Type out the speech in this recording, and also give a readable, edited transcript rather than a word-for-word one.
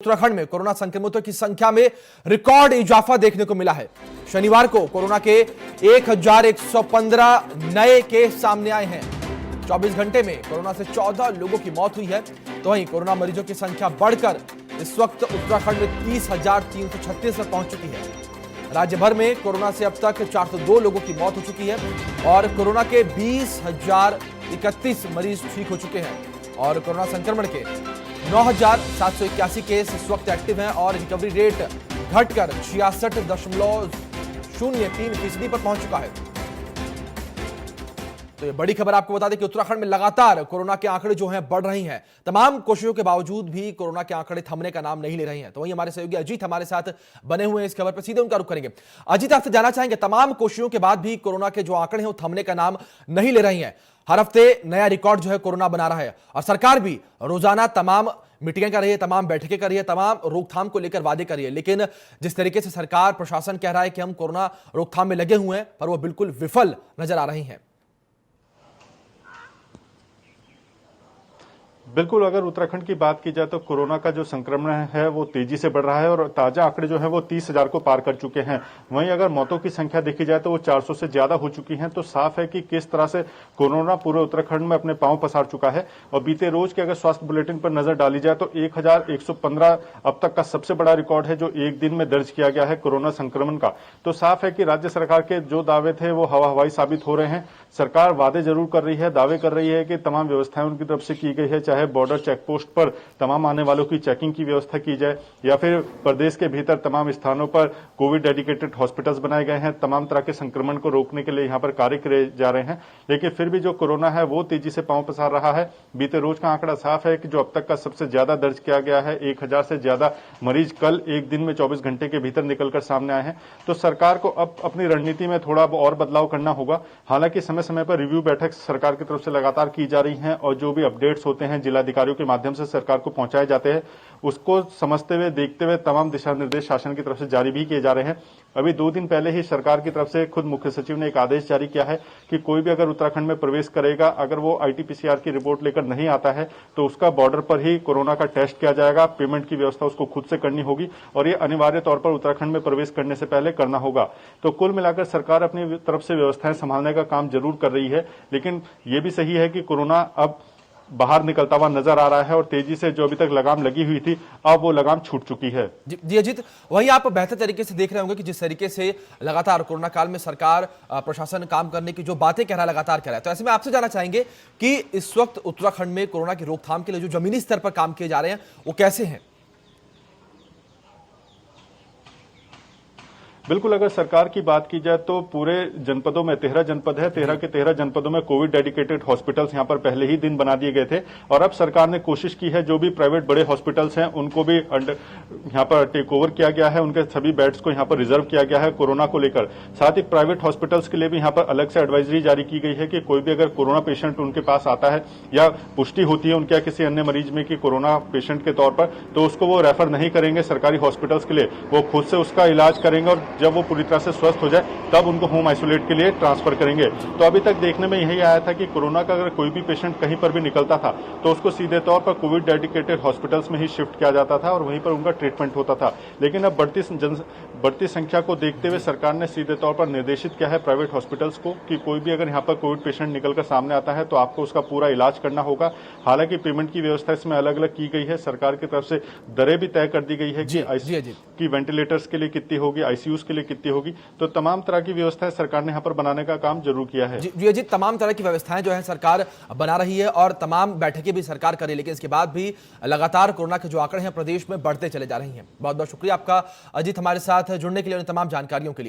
उत्तराखंड में कोरोना संक्रमितों की संख्या में रिकॉर्ड इजाफा देखने को मिला है। शनिवार को कोरोना के 1115 नए केस सामने आए हैं। 24 घंटे में कोरोना से 14 लोगों की मौत हुई है। तो वहीं कोरोना मरीजों की संख्या बढ़कर इस वक्त उत्तराखंड में 30,336 पर पहुंच चुकी है। राज्य भर में कोरोना से अब तक 402 लोगों की मौत हो चुकी है और कोरोना के 20,031 मरीज ठीक हो चुके हैं और कोरोना संक्रमण के 9,781 केस इस वक्त एक्टिव हैं और रिकवरी रेट घटकर 66.03% पर पहुंच चुका है। तो ये बड़ी खबर आपको बता दें कि उत्तराखंड में लगातार कोरोना के आंकड़े जो हैं बढ़ रही हैं। तमाम कोशिशों के बावजूद भी कोरोना के आंकड़े थमने का नाम नहीं ले रही हैं। तो वहीं हमारे सहयोगी अजीत हमारे साथ बने हुए हैं इस खबर पर, सीधे उनका रुख करेंगे। अजीत, आपसे जानना चाहेंगे, तमाम कोशिशों के बाद भी कोरोना के जो आंकड़े हैं वो थमने का नाम नहीं ले रही हैं। हर हफ्ते नया रिकॉर्ड जो है कोरोना बना रहा है और सरकार भी रोजाना तमाम मीटिंगें कर रही है, तमाम बैठकें कर रही है, तमाम रोकथाम को लेकर वादे कर रही है। लेकिन जिस तरीके से सरकार प्रशासन कह रहा है कि हम कोरोना रोकथाम में लगे हुए हैं, पर वो बिल्कुल विफल नजर आ रही हैं। बिल्कुल, अगर उत्तराखंड की बात की जाए तो कोरोना का जो संक्रमण है वो तेजी से बढ़ रहा है और ताजा आंकड़े जो है वो 30,000 को पार कर चुके हैं। वहीं अगर मौतों की संख्या देखी जाए तो वो 400 से ज्यादा हो चुकी हैं। तो साफ है कि किस तरह से कोरोना पूरे उत्तराखंड में अपने पांव पसार चुका है। और बीते रोज के अगर स्वास्थ्य बुलेटिन पर नजर डाली जाए तो 1,115 अब तक का सबसे बड़ा रिकॉर्ड है जो एक दिन में दर्ज किया गया है कोरोना संक्रमण का। तो साफ है कि राज्य सरकार के जो दावे थे वो हवा हवाई साबित हो रहे हैं। सरकार वादे जरूर कर रही है, दावे कर रही है कि तमाम व्यवस्थाएं उनकी तरफ से की गई है, चाहे बॉर्डर चेक पोस्ट पर तमाम आने वालों की चेकिंग की व्यवस्था की जाए या फिर प्रदेश के भीतर तमाम स्थानों पर कोविड डेडिकेटेड हॉस्पिटल्स बनाए गए हैं। तमाम तरह के संक्रमण को रोकने के लिए यहां पर कार्य किए जा रहे हैं। लेकिन फिर भी जो कोरोना है वो तेजी से पांव पसार रहा है। बीते रोज का आंकड़ा साफ है कि जो अब तक का सबसे ज्यादा दर्ज किया गया है, 1,000 से ज्यादा मरीज कल एक दिन में 24 घंटे के भीतर निकलकर सामने आए हैं। तो सरकार को अब अपनी रणनीति में थोड़ा और बदलाव करना होगा। हालांकि समय समय पर रिव्यू बैठक सरकार की तरफ से लगातार की जा रही है और जो भी अपडेट्स होते हैं जिलाधिकारियों के माध्यम से सरकार को पहुंचाए जाते हैं, उसको समझते हुए देखते हुए तमाम दिशा निर्देश शासन की तरफ से जारी भी किए जा रहे हैं। अभी 2 दिन पहले ही सरकार की तरफ से खुद मुख्य सचिव ने एक आदेश जारी किया है कि कोई भी अगर उत्तराखंड में प्रवेश करेगा, अगर वो आरटी-पीसीआर की रिपोर्ट लेकर नहीं आता है तो उसका बॉर्डर पर ही कोरोना का टेस्ट किया जाएगा। पेमेंट की व्यवस्था उसको खुद से करनी होगी और ये अनिवार्य तौर पर उत्तराखंड में प्रवेश करने से पहले करना होगा। तो कुल मिलाकर सरकार अपनी तरफ से व्यवस्थाएं संभालने का काम जरूर कर रही है। लेकिन ये भी सही है कि कोरोना अब बाहर निकलता हुआ नजर आ रहा है और तेजी से जो अभी तक लगाम लगी हुई थी अब वो लगाम छूट चुकी है। जी अजीत, वही आप बेहतर तरीके से देख रहे होंगे कि जिस तरीके से लगातार कोरोना काल में सरकार प्रशासन काम करने की जो बातें कह रहा है, लगातार कह रहा है। तो ऐसे में आपसे जानना चाहेंगे कि इस वक्त उत्तराखंड में कोरोना की रोकथाम के लिए जो जमीनी स्तर पर काम किए जा रहे हैं वो कैसे हैं? बिल्कुल, अगर सरकार की बात की जाए तो पूरे जनपदों में 13 जनपद है, 13 के 13 जनपदों में कोविड डेडिकेटेड हॉस्पिटल्स यहां पर पहले ही दिन बना दिए गए थे और अब सरकार ने कोशिश की है जो भी प्राइवेट बड़े हॉस्पिटल्स हैं उनको भी यहां पर टेक ओवर किया गया है, उनके सभी बेड्स को यहां पर रिजर्व किया गया है कोरोना को लेकर। साथ ही प्राइवेट हॉस्पिटल्स के लिए भी यहां पर अलग से एडवाइजरी जारी की गई है कि कोई भी अगर कोरोना पेशेंट उनके पास आता है या पुष्टि होती है उनके किसी अन्य मरीज में कि कोरोना पेशेंट के तौर पर, तो उसको वो रेफर नहीं करेंगे सरकारी हॉस्पिटल्स के लिए, वो खुद से उसका इलाज करेंगे और जब वो पूरी तरह से स्वस्थ हो जाए तब उनको होम आइसोलेट के लिए ट्रांसफर करेंगे। तो अभी तक देखने में यही आया था कि कोरोना का अगर कोई भी पेशेंट कहीं पर भी निकलता था तो उसको सीधे तौर पर कोविड डेडिकेटेड हॉस्पिटल्स में ही शिफ्ट किया जाता था और वहीं पर उनका ट्रीटमेंट होता था। लेकिन अब बढ़ती संख्या को देखते हुए सरकार ने सीधे तौर पर निर्देशित किया है प्राइवेट हॉस्पिटल्स को कि कोई भी अगर यहाँ पर कोविड पेशेंट निकलकर सामने आता है तो आपको उसका पूरा इलाज करना होगा। हालांकि पेमेंट की व्यवस्था इसमें अलग अलग की गई है, सरकार की तरफ से दरें भी तय कर दी गई है कि वेंटिलेटर्स के लिए कितनी होगी, आईसीयूज के लिए कितनी होगी। तो तमाम तरह की व्यवस्थाएं सरकार ने यहां पर बनाने का काम जरूर किया है। जी, तमाम तरह की व्यवस्थाएं जो है सरकार बना रही है और तमाम बैठकें भी सरकार करे, लेकिन इसके बाद भी लगातार कोरोना के जो आंकड़े हैं प्रदेश में बढ़ते चले जा रही हैं। बहुत बहुत शुक्रिया आपका अजीत, हमारे साथ जुड़ने के लिए, तमाम जानकारियों के लिए।